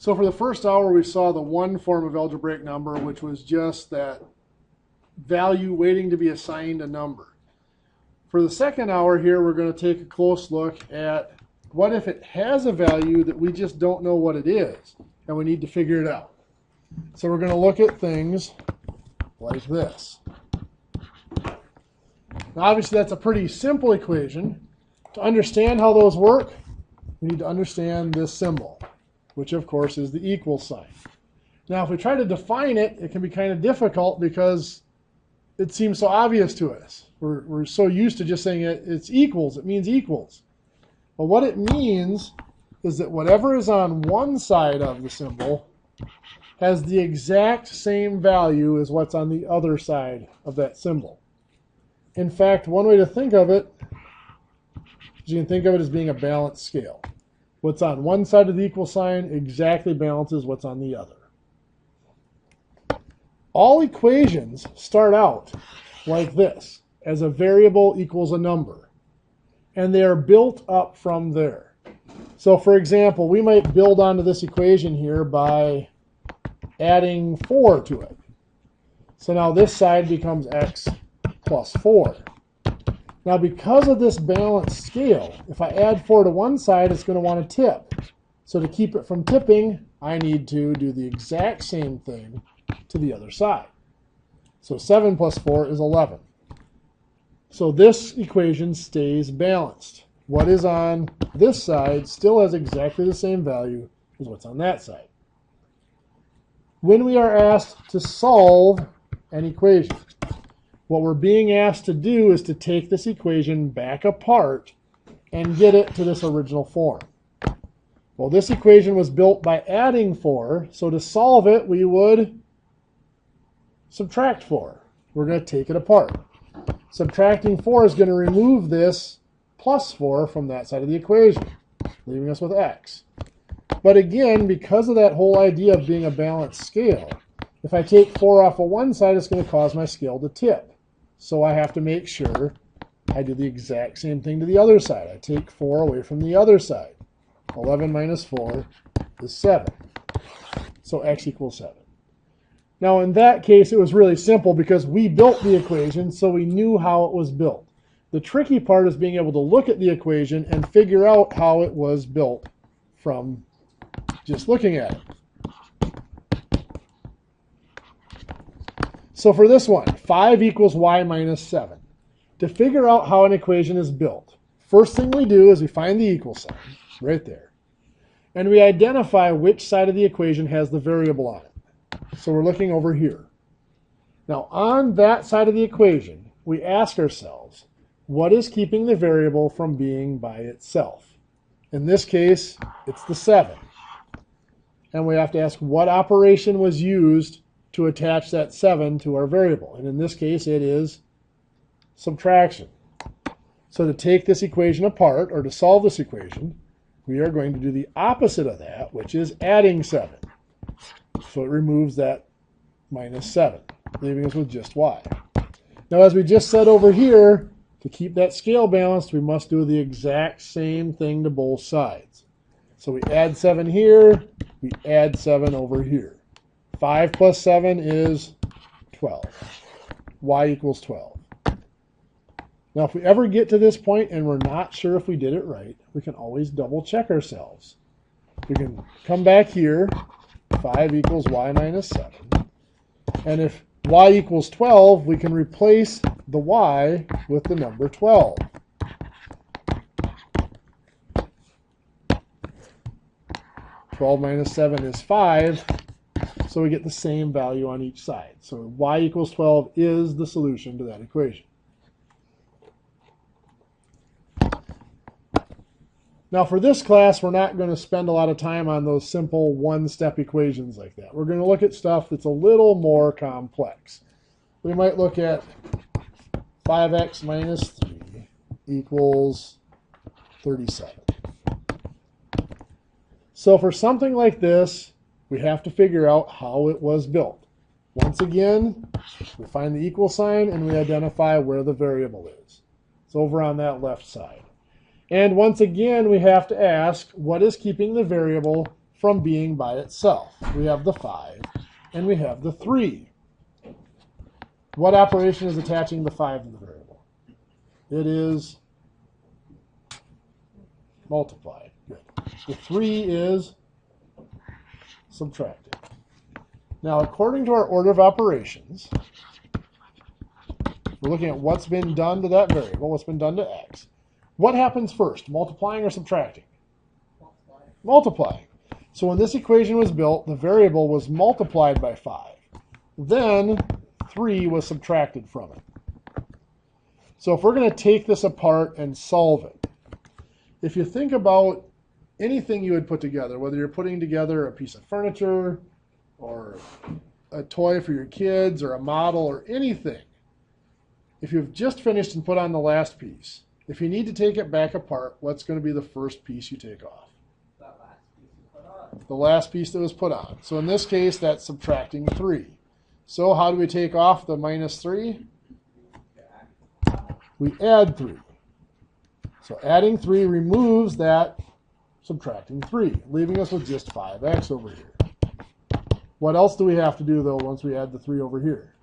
So for the first hour, we saw the one form of algebraic number, which was just that value waiting to be assigned a number. For the second hour here, we're going to take a close look at what if it has a value that we just don't know what it is, and we need to figure it out. So we're going to look at things like this. Now obviously that's a pretty simple equation. To understand how those work, we need to understand this symbol, which of course is the equal sign. Now if we try to define it, it can be kind of difficult because it seems so obvious to us. We're so used to just saying it's equals, it means equals. But what it means is that whatever is on one side of the symbol has the exact same value as what's on the other side of that symbol. In fact, one way to think of it is you can think of it as being a balanced scale. What's on one side of the equal sign exactly balances what's on the other. All equations start out like this, as a variable equals a number. And they are built up from there. So for example, we might build onto this equation here by adding 4 to it. So now this side becomes x plus 4. Now because of this balanced scale, if I add 4 to one side, it's going to want to tip. So to keep it from tipping, I need to do the exact same thing to the other side. So 7 plus 4 is 11. So this equation stays balanced. What is on this side still has exactly the same value as what's on that side. When we are asked to solve an equation, what we're being asked to do is to take this equation back apart and get it to this original form. Well, this equation was built by adding 4, so to solve it, we would subtract 4. We're going to take it apart. Subtracting 4 is going to remove this plus 4 from that side of the equation, leaving us with x. But again, because of that whole idea of being a balanced scale, if I take 4 off of one side, it's going to cause my scale to tip. So I have to make sure I do the exact same thing to the other side. I take 4 away from the other side. 11 minus 4 is 7. So x equals 7. Now in that case, it was really simple because we built the equation, so we knew how it was built. The tricky part is being able to look at the equation and figure out how it was built from just looking at it. So for this one, 5 equals y minus 7. To figure out how an equation is built, first thing we do is we find the equal sign, right there. And we identify which side of the equation has the variable on it. So we're looking over here. Now on that side of the equation, we ask ourselves, what is keeping the variable from being by itself? In this case, it's the 7. And we have to ask what operation was used to attach that 7 to our variable. And in this case, it is subtraction. So to take this equation apart, or to solve this equation, we are going to do the opposite of that, which is adding 7. So it removes that minus 7, leaving us with just y. Now as we just said over here, to keep that scale balanced, we must do the exact same thing to both sides. So we add 7 here, we add 7 over here. 5 plus 7 is 12. Y equals 12. Now if we ever get to this point and we're not sure if we did it right, we can always double check ourselves. We can come back here, 5 equals y minus 7. And if y equals 12, we can replace the y with the number 12. Twelve minus 7 is 5, so we get the same value on each side. So y equals 12 is the solution to that equation. Now for this class, we're not going to spend a lot of time on those simple one-step equations like that. We're going to look at stuff that's a little more complex. We might look at 5x minus 3 equals 37. So for something like this, we have to figure out how it was built. Once again, we find the equal sign and we identify where the variable is. It's over on that left side. And once again, we have to ask, what is keeping the variable from being by itself. We have the 5 and we have the 3. What operation is attaching the 5 to the variable? It is multiply. Good. The 3 is subtracted. Now, according to our order of operations, we're looking at what's been done to that variable, what's been done to x. What happens first, multiplying or subtracting? Multiplying. So when this equation was built, the variable was multiplied by 5. Then 3 was subtracted from it. So if we're going to take this apart and solve it, if you think about anything you would put together, whether you're putting together a piece of furniture or a toy for your kids or a model or anything, if you've just finished and put on the last piece, if you need to take it back apart, what's going to be the first piece you take off? The last piece that was put on. So in this case, that's subtracting 3. So how do we take off the minus 3? We add 3. So adding 3 removes that subtracting 3, leaving us with just 5x over here. What else do we have to do, though, once we add the 3 over here?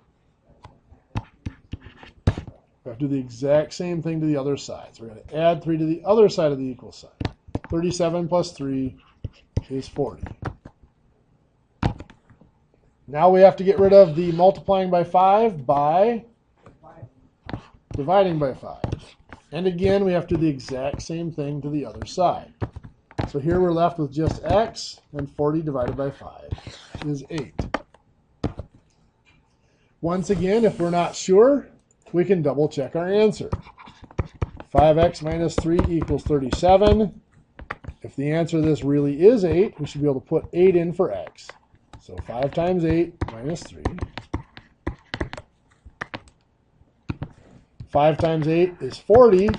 We have to do the exact same thing to the other side. So we're going to add 3 to the other side of the equal sign. 37 plus 3 is 40. Now we have to get rid of the multiplying by 5 by dividing by 5. And again, we have to do the exact same thing to the other side. So here we're left with just x, and 40 divided by 5 is 8. Once again, if we're not sure, we can double check our answer. 5x minus 3 equals 37. If the answer to this really is 8, we should be able to put 8 in for x. So 5 times 8 minus 3. 5 times 8 is 40.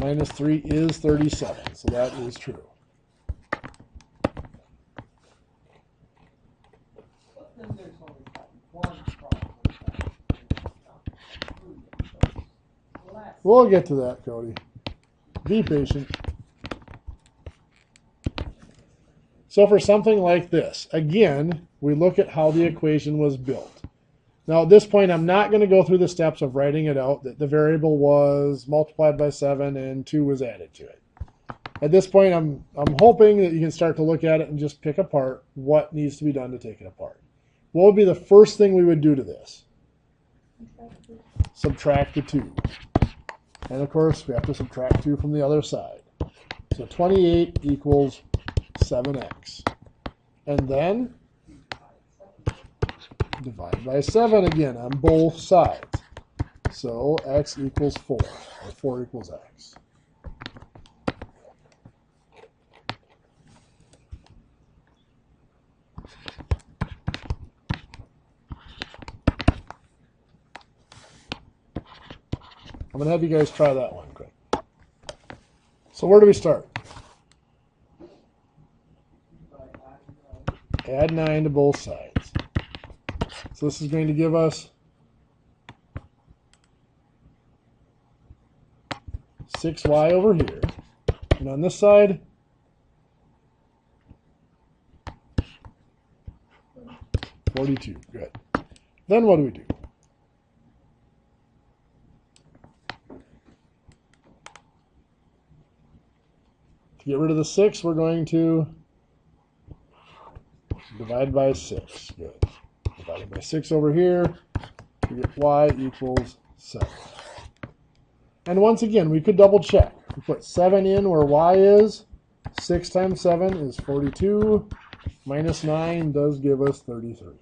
Minus 3 is 37. So that is true. We'll get to that, Cody. Be patient. So for something like this, again, we look at how the equation was built. Now at this point, I'm not going to go through the steps of writing it out, that the variable was multiplied by 7 and 2 was added to it. At this point, I'm hoping that you can start to look at it and just pick apart what needs to be done to take it apart. What would be the first thing we would do to this? Subtract the 2. And of course, we have to subtract 2 from the other side. So 28 equals 7x. And then divide by 7 again on both sides. So x equals 4, or 4 equals x. I'm going to have you guys try that one quick. So where do we start? Add 9 to both sides. So this is going to give us 6y over here. And on this side, 42. Good. Then what do we do? To get rid of the 6, we're going to divide by 6. Good. Divided by 6 over here, we get y equals 7. And once again, we could double check. We put 7 in where y is. 6 times 7 is 42. Minus 9 does give us 33.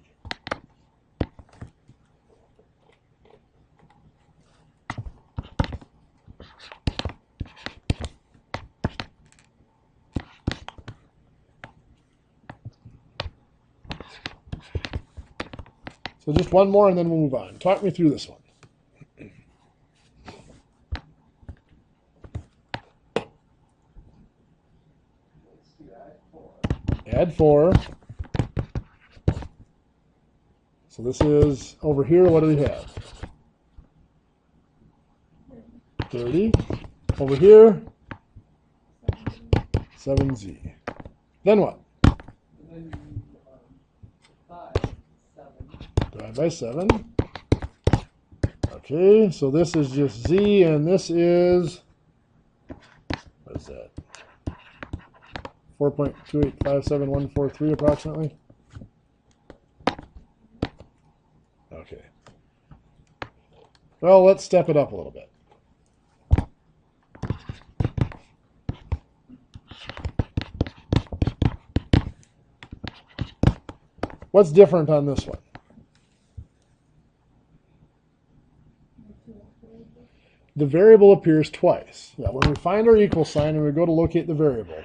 So just one more and then we'll move on. Talk me through this one. Add 4. So this is over here. What do we have? 30. Over here, 7z. Then what? Then Divide by 7. Okay, so this is just z, and this is, what is that? 4.2857143 approximately. Okay. Well, let's step it up a little bit. What's different on this one? The variable appears twice. Yeah, when we find our equal sign and we go to locate the variable,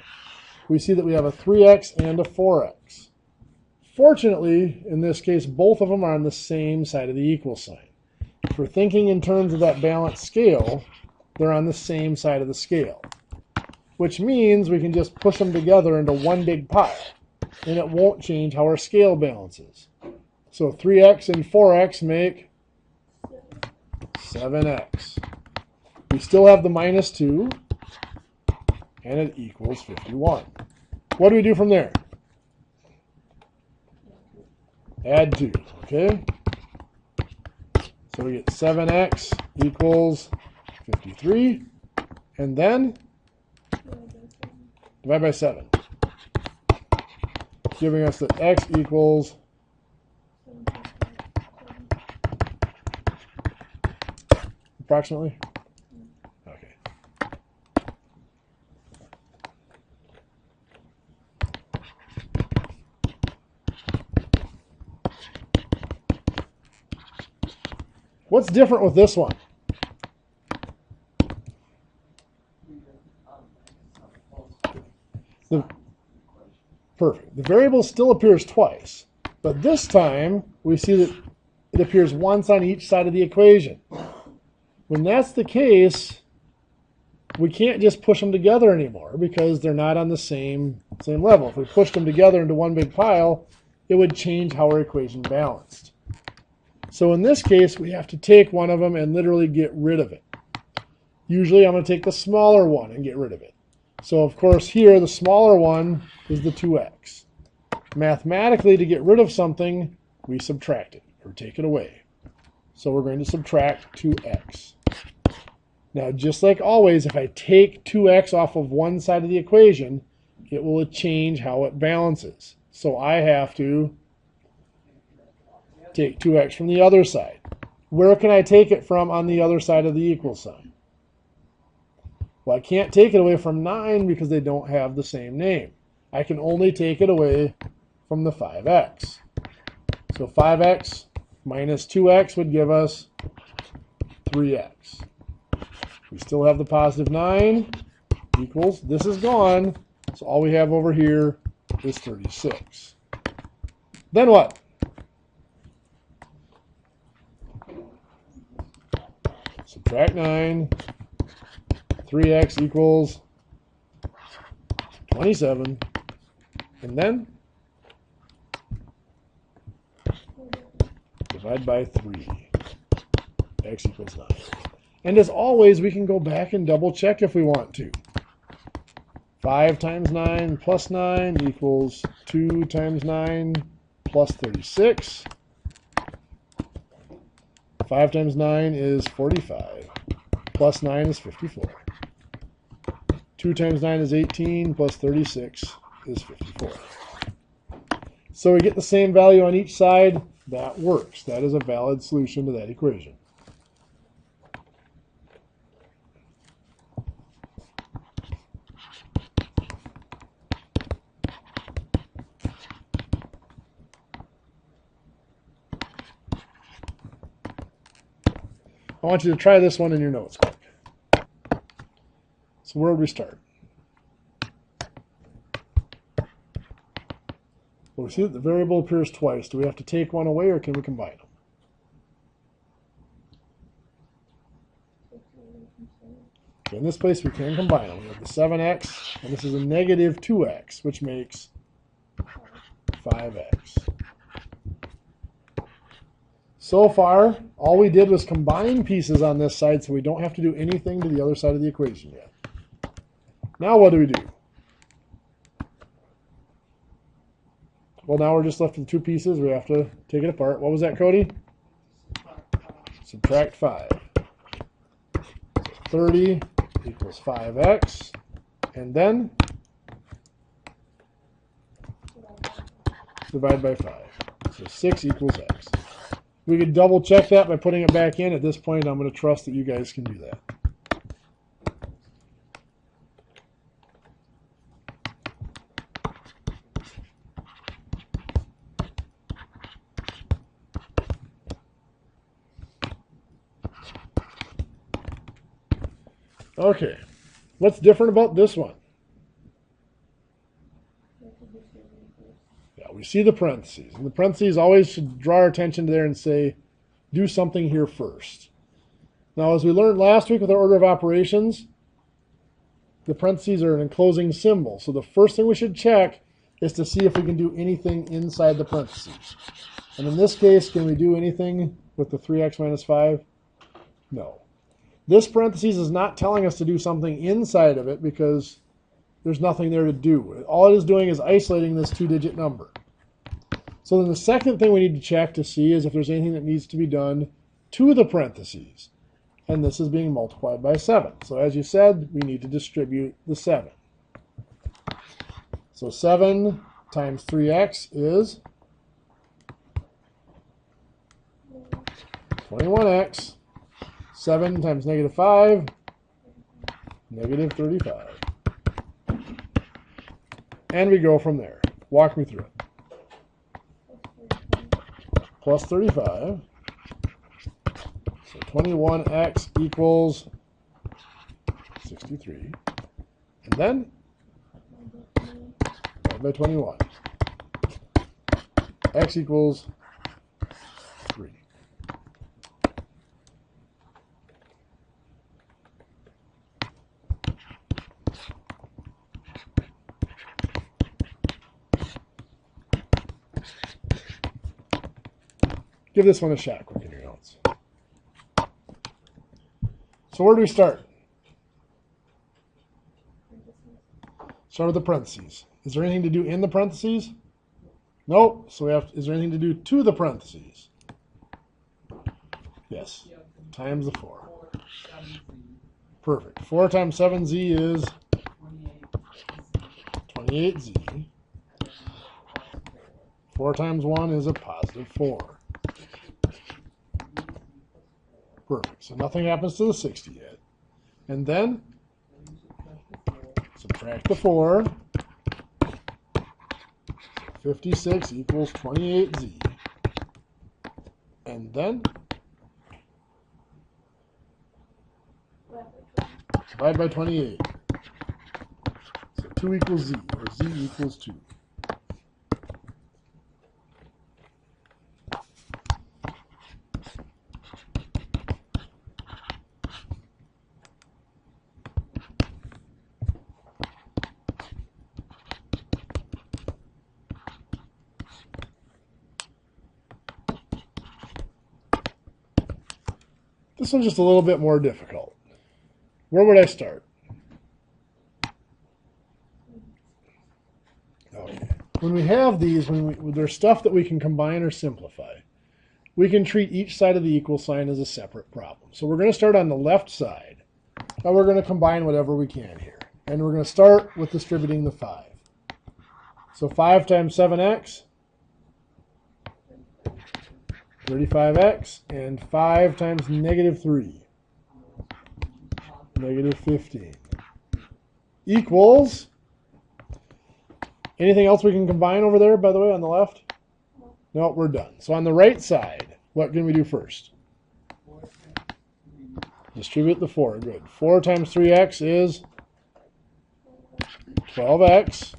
we see that we have a 3x and a 4x. Fortunately, in this case, both of them are on the same side of the equal sign. If we're thinking in terms of that balanced scale, they're on the same side of the scale, which means we can just push them together into one big pile, and it won't change how our scale balances. So 3x and 4x make 7x. We still have the minus 2, and it equals 51. What do we do from there? Add 2, okay? So we get 7x equals 53, and then divide by 7, giving us that x equals approximately. Okay. What's different with this one? Perfect. The variable still appears twice, but this time we see that it appears once on each side of the equation. When that's the case, we can't just push them together anymore because they're not on the same level. If we pushed them together into one big pile, it would change how our equation balanced. So in this case, we have to take one of them and literally get rid of it. Usually I'm going to take the smaller one and get rid of it. So of course here, the smaller one is the 2x. Mathematically, to get rid of something, we subtract it or take it away. So we're going to subtract 2x. Now, just like always, if I take 2x off of one side of the equation, it will change how it balances. So I have to take 2x from the other side. Where can I take it from on the other side of the equal sign? Well, I can't take it away from 9 because they don't have the same name. I can only take it away from the 5x. So 5x minus 2x would give us 3x. We still have the positive 9 equals, this is gone, so all we have over here is 36. Then what? Subtract 9, 3x equals 27, and then divide by 3, x equals 9. And as always, we can go back and double check if we want to. 5 times 9 plus 9 equals 2 times 9 plus 36. 5 times 9 is 45, plus 9 is 54. 2 times 9 is 18, plus 36 is 54. So we get the same value on each side. That works. That is a valid solution to that equation. I want you to try this one in your notes quick. So where would we start? Well, we see that the variable appears twice. Do we have to take one away or can we combine them? Okay, in this place we can combine them. We have the 7x and this is a negative 2x, which makes 5x. So far, all we did was combine pieces on this side, so we don't have to do anything to the other side of the equation yet. Now what do we do? Well, now we're just left with 2 pieces. We have to take it apart. What was that, Cody? Subtract 5. 30 equals 5x. And then divide by 5. So 6 equals x. We could double check that by putting it back in. At this point, I'm going to trust that you guys can do that. Okay, what's different about this one? Yeah, we see the parentheses. And the parentheses always should draw our attention to there and say, do something here first. Now, as we learned last week with our order of operations, the parentheses are an enclosing symbol. So the first thing we should check is to see if we can do anything inside the parentheses. And in this case, can we do anything with the 3x minus 5? No. This parentheses is not telling us to do something inside of it because there's nothing there to do. All it is doing is isolating this 2-digit number. So then the second thing we need to check to see is if there's anything that needs to be done to the parentheses. And this is being multiplied by 7. So as you said, we need to distribute the 7. So 7 times 3x is 21x. 7 times negative 5, negative 35. And we go from there. Walk me through it. Plus 35. So 21x equals 63. And then divide by 21. X equals 3. Give this one a shot quick in your notes. So where do we start? Start with the parentheses. Is there anything to do in the parentheses? Nope. So we have. Is there anything to do to the parentheses? Yes. Times the 4. Perfect. 4 times 7z is 28z. 4 times 1 is a positive 4. Perfect. So nothing happens to the 60 yet. And then subtract the 4. 56 equals 28z. And then divide by 28. So 2 equals z, or z equals 2. This one's just a little bit more difficult. Where would I start? Okay. When we have these, when there's stuff that we can combine or simplify, we can treat each side of the equal sign as a separate problem. So we're going to start on the left side, and we're going to combine whatever we can here. And we're going to start with distributing the 5. So 5 times 7x, 35x, and 5 times negative 3, negative 15, equals, anything else we can combine over there, by the way, on the left? No, we're done. So on the right side, what can we do first? Distribute the 4. Good. 4 times 3x is 12x.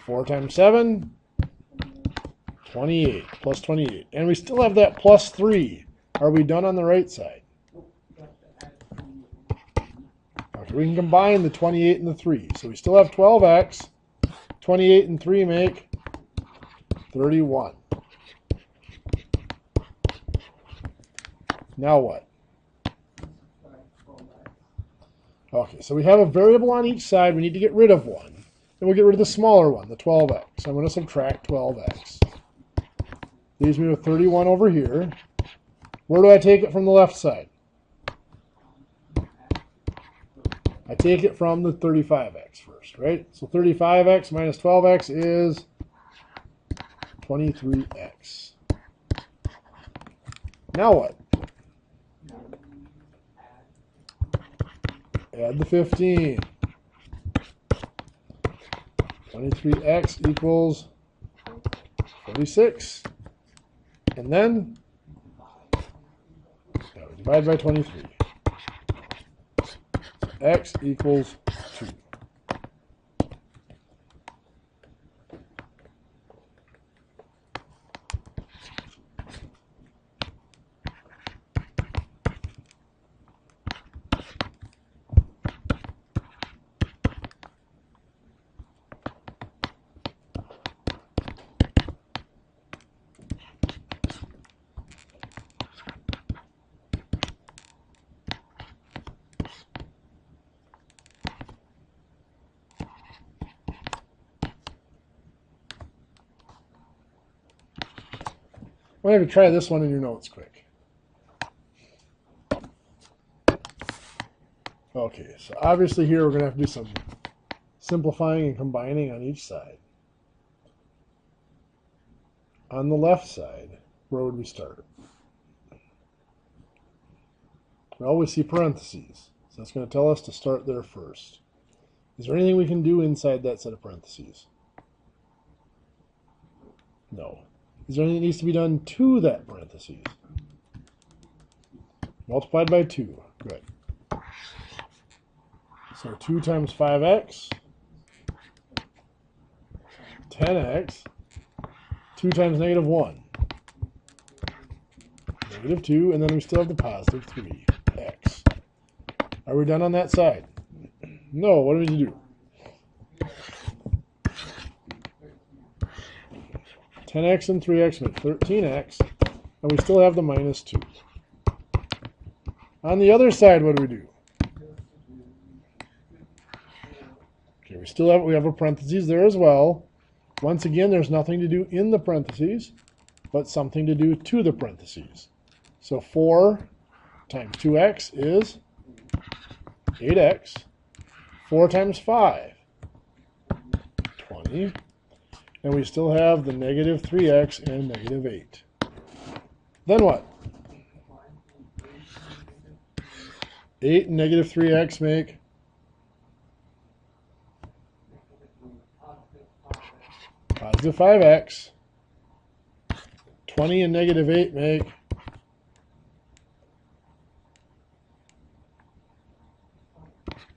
4 times 7, 28, plus 28. And we still have that plus 3. Are we done on the right side? Okay, we can combine the 28 and the 3. So we still have 12x. 28 and 3 make 31. Now what? Okay, so we have a variable on each side. We need to get rid of one. And we'll get rid of the smaller one, the 12x. I'm going to subtract 12x. Leaves me with 31 over here. Where do I take it from the left side? I take it from the 35x first, right? So 35x minus 12x is 23x. Now what? Add the 15. 23x equals 46. And then divide by 23. X equals 2. I'm going to try this one in your notes quick. Okay, so obviously here we're going to have to do some simplifying and combining on each side. On the left side, where would we start? Well, we see parentheses, so that's going to tell us to start there first. Is there anything we can do inside that set of parentheses? No. Is there anything that needs to be done to that parentheses? Multiplied by 2. Good. So 2 times 5x, 10x, 2 times negative 1, negative 2, and then we still have the positive 3x. Are we done on that side? No. What do we need to do? 10x and 3x make 13x, and we still have the minus 2. On the other side, what do we do? Okay, we have a parentheses there as well. Once again, there's nothing to do in the parentheses, but something to do to the parentheses. So 4 times 2x is 8x. 4 times 5, 20. And we still have the negative 3x and negative 8. Then what? 8 and negative 3x make positive 5x. 20 and negative 8 make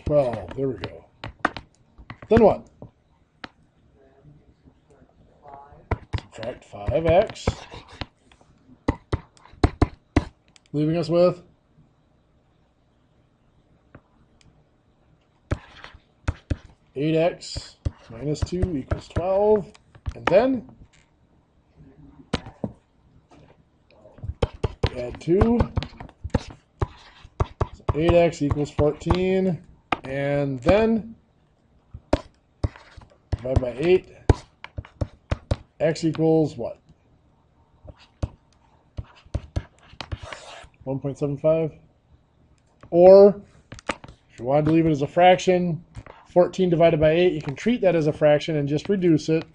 $12. There we go. Then what? Subtract 5x, leaving us with 8x minus 2 equals 12, and then add 2, so 8x equals 14, and then divide by 8. X equals what? 1.75? Or, if you wanted to leave it as a fraction, 14 divided by 8, you can treat that as a fraction and just reduce it.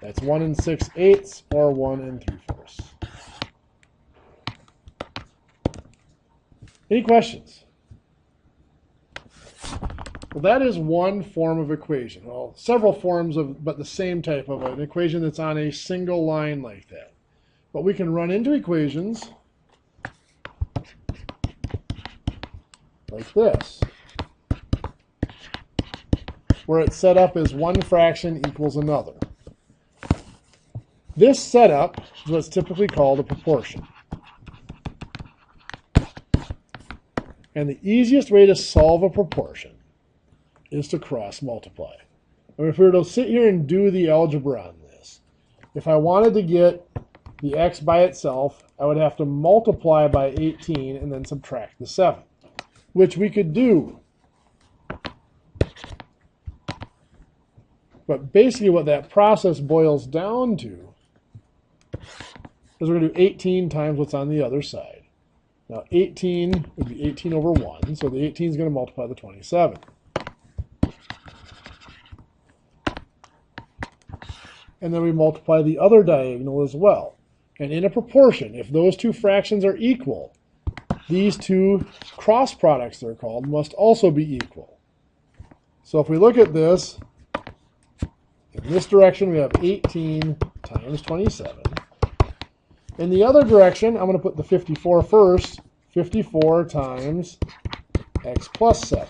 That's 1 6/8 or 1 3/4. Any questions? Well, that is one form of equation. Well, several forms of, but the same type of an equation that's on a single line like that. But we can run into equations like this, where it's set up as one fraction equals another. This setup is what's typically called a proportion. And the easiest way to solve a proportion is to cross multiply. I mean, if we were to sit here and do the algebra on this, if I wanted to get the x by itself, I would have to multiply by 18 and then subtract the 7, which we could do. But basically what that process boils down to is we're going to do 18 times what's on the other side. Now 18 would be 18 over 1, so the 18 is going to multiply the 27. And then we multiply the other diagonal as well. And in a proportion, if those two fractions are equal, these two cross products, they're called, must also be equal. So if we look at this, in this direction we have 18 times 27. In the other direction, I'm going to put the 54 first. 54 times x plus 7.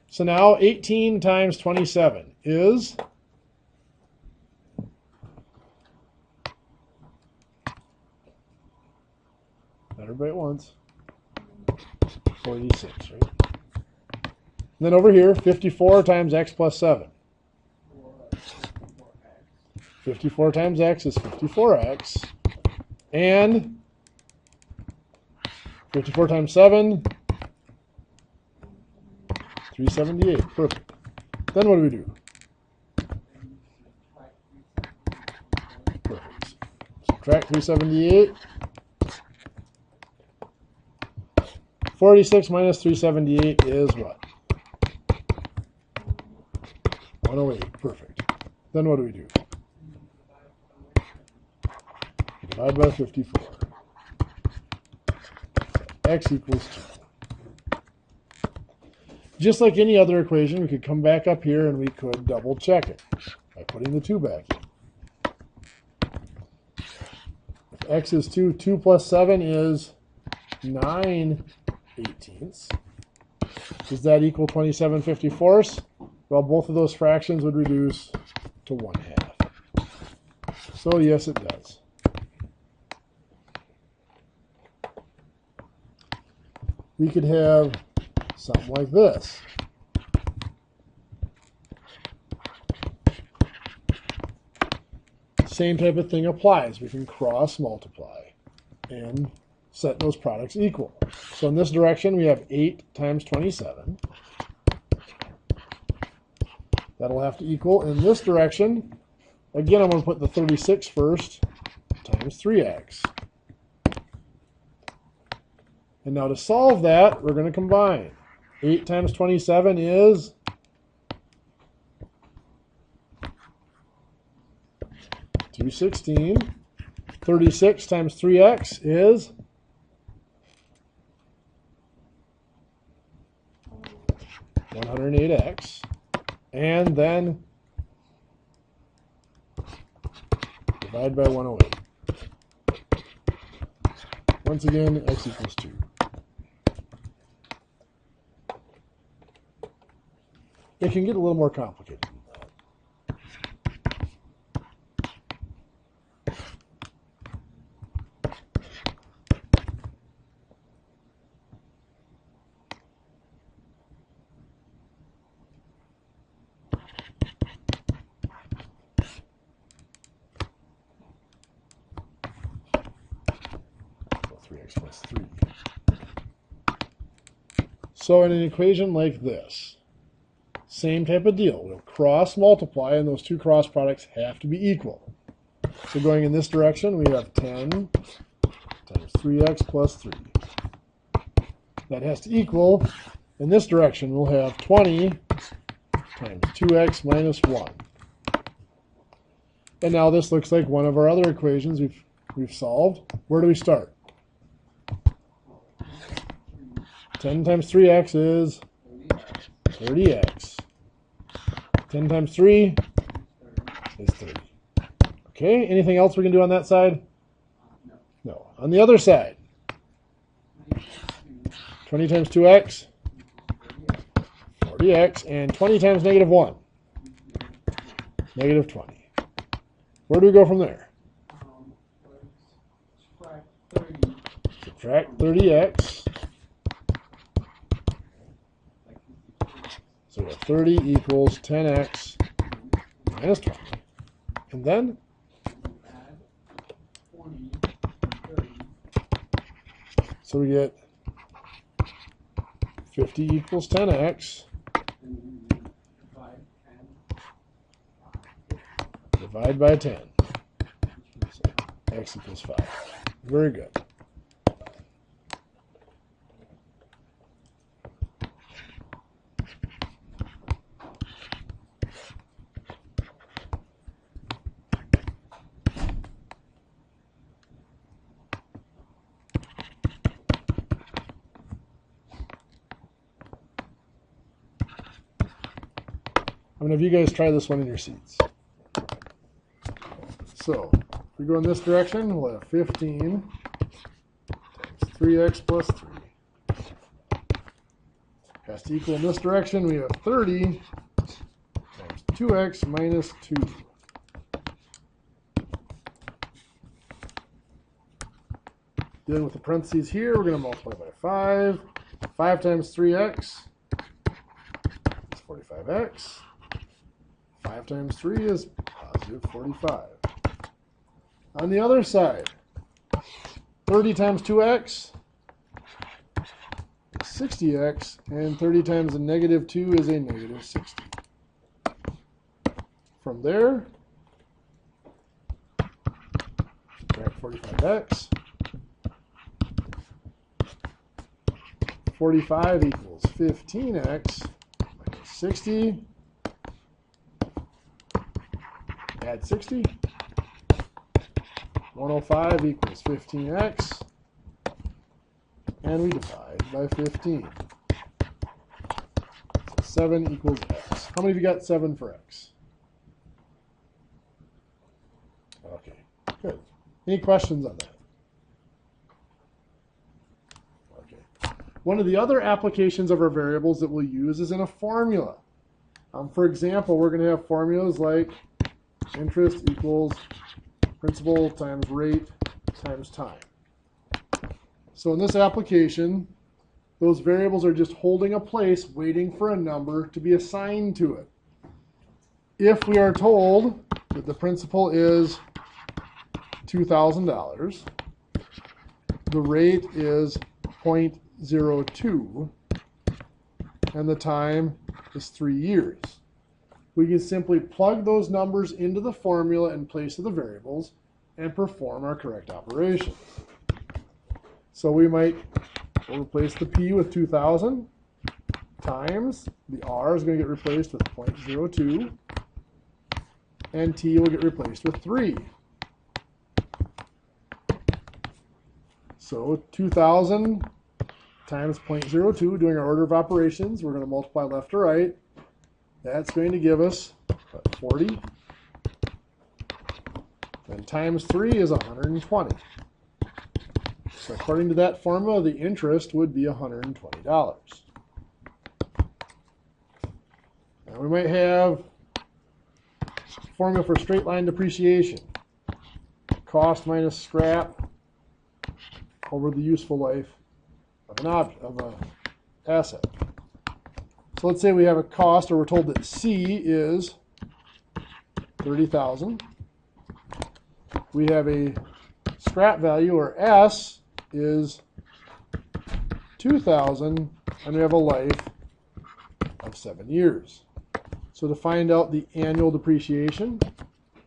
So now 18 times 27 is everybody at once. 46, right? And then over here, 54 times x plus 7. 54 times x is 54x. And 54 times 7, 378. Perfect. Then what do we do? Perfect. Subtract 378. 46 minus 378 is what? 108. Perfect. Then what do we do? Divide by 54. X equals 2. Just like any other equation, we could come back up here and we could double check it by putting the 2 back in. If x is 2, 2 plus 7 is 9/18. Does that equal 27/54? Well, both of those fractions would reduce to 1/2. So yes, it does. We could have something like this. Same type of thing applies. We can cross multiply and set those products equal. So in this direction, we have 8 times 27. That'll have to equal. In this direction, again, I'm going to put the 36 first, times 3x. And now to solve that, we're going to combine. 8 times 27 is 216. 36 times 3x is 108x. And then divide by 108. Once again, x equals 2. It can get a little more complicated. So 3x plus 3. So in an equation like this, same type of deal. We'll cross multiply, and those two cross products have to be equal. So going in this direction, we have 10 times 3x plus 3. That has to equal. In this direction, we'll have 20 times 2x minus 1. And now this looks like one of our other equations we've solved. Where do we start? 10 times 3x is 30x. 10 times 3 is 30. Okay, anything else we can do on that side? No. On the other side, 20 times 2x, 40x, and 20 times negative 1, negative 20. Where do we go from there? Subtract 30x. So we have 30 equals 10x minus 20. And then so we get 50 equals 10x Divide by 10. So x equals 5. Very good. How many of you guys try this one in your seats? So, if we go in this direction, we'll have 15 times 3x plus 3. Has to equal in this direction, we have 30 times 2x minus 2. Dealing with the parentheses here, we're going to multiply by 5. 5 times 3x is 45x. 5 times 3 is positive 45. On the other side, 30 times 2x is 60x, and 30 times a negative 2 is a negative 60. From there, subtract 45x. 45 equals 15x minus 60. Add 60. 105 equals 15x. And we divide by 15. So 7 equals x. How many of you got 7 for x? Okay, good. Any questions on that? Okay. One of the other applications of our variables that we'll use is in a formula. For example, we're going to have formulas like interest equals principal times rate times time. So in this application, those variables are just holding a place, waiting for a number to be assigned to it. If we are told that the principal is $2,000, the rate is 0.02, and the time is 3 years. We can simply plug those numbers into the formula in place of the variables and perform our correct operations. So we might replace the P with 2,000 times, the R is going to get replaced with 0.02, and T will get replaced with 3. So 2,000 times 0.02, doing our order of operations, we're going to multiply left to right. That's going to give us 40. And times 3 is 120. So according to that formula, the interest would be $120. Now we might have a formula for straight line depreciation. Cost minus scrap over the useful life of an object, of an asset. So let's say we have a cost, or we're told that C is 30,000. We have a scrap value, or S is 2,000, and we have a life of 7 years. So to find out the annual depreciation,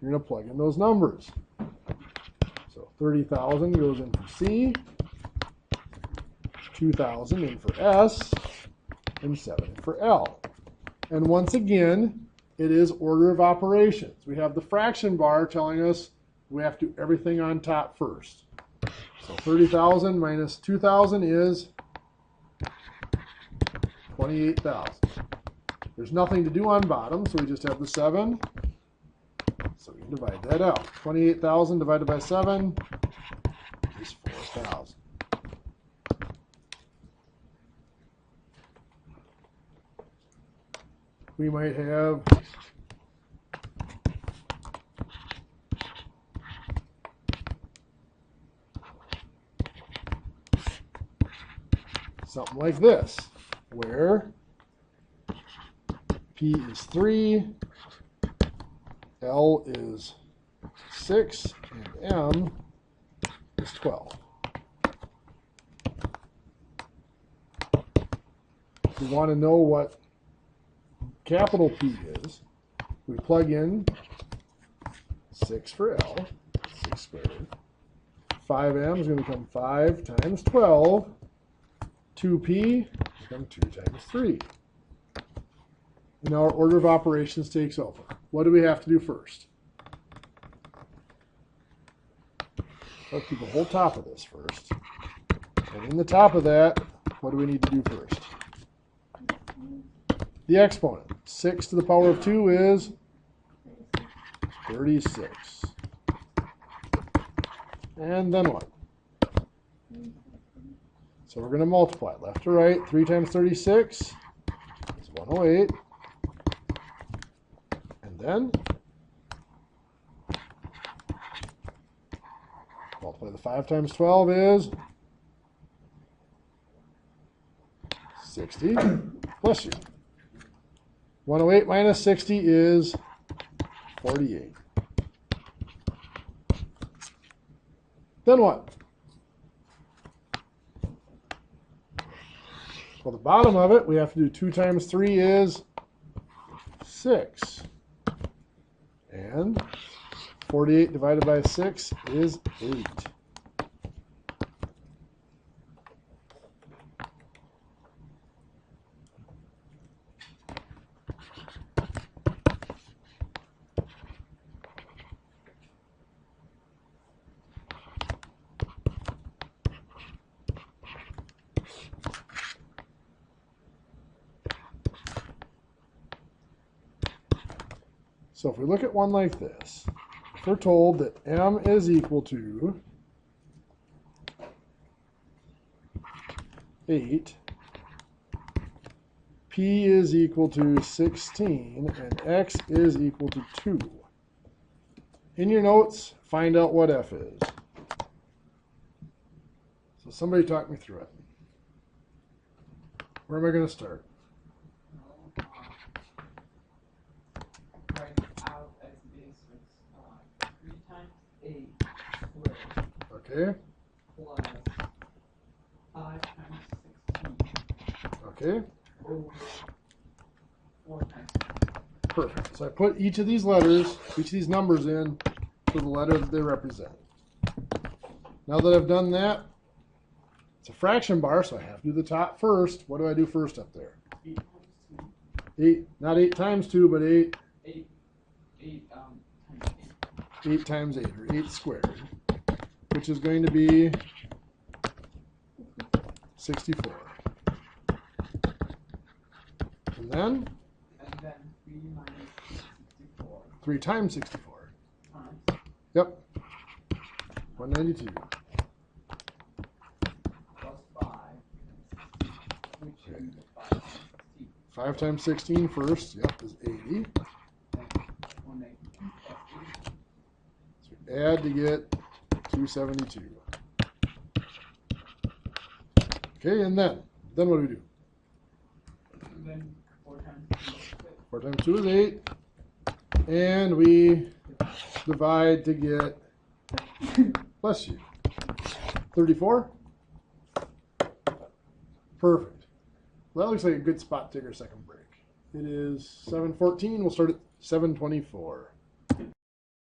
you're going to plug in those numbers. So 30,000 goes in for C, 2,000 in for S, and 7 in for L. And once again, it is order of operations. We have the fraction bar telling us we have to do everything on top first. So 30,000 minus 2,000 is 28,000. There's nothing to do on bottom, so we just have the 7. So we can divide that out. 28,000 divided by 7 is 4,000. We might have something like this, where P is 3, L is 6, and M is 12. We want to know what capital P is. We plug in 6 for L, 6 squared. 5m is going to become 5 times 12. 2p become 2 times 3. And now our order of operations takes over. What do we have to do first? Let's do the whole top of this first. And in the top of that, what do we need to do first? The exponent. 6 to the power of 2 is 36. And then what? So we're going to multiply left to right. 3 times 36 is 108. And then multiply the 5 times 12 is 60. Bless you. 108 minus 60 is 48. Then what? Well, the bottom of it, we have to do 2 times 3 is 6. And 48 divided by 6 is 8. So if we look at one like this, if we're told that m is equal to 8, p is equal to 16, and x is equal to 2. In your notes, find out what f is. So somebody talk me through it. Where am I going to start? Okay. Plus 5 times 16. Okay. Over 4 times 16. Perfect. So I put each of these letters, each of these numbers in for the letter that they represent. Now that I've done that, it's a fraction bar, so I have to do the top first. What do I do first up there? 8 times 2. 8, not 8 times 2, but 8. 8 times 8. 8 times 8, or 8 squared, which is going to be 64. And then 3 minus 64. 3 times 64. Times. Yep. 192. Plus 5. Which is 5 times 16. 5 times 16 first, yep, is 80. Then 192 plus 80. So we add to get 272. Okay, and then what do we do? And then 4 times 2 is 6. 4 times 2 is 8. And we divide to get, bless you, 34? Perfect. Well, that looks like a good spot to take our second break. It is 7:14. We'll start at 7:24.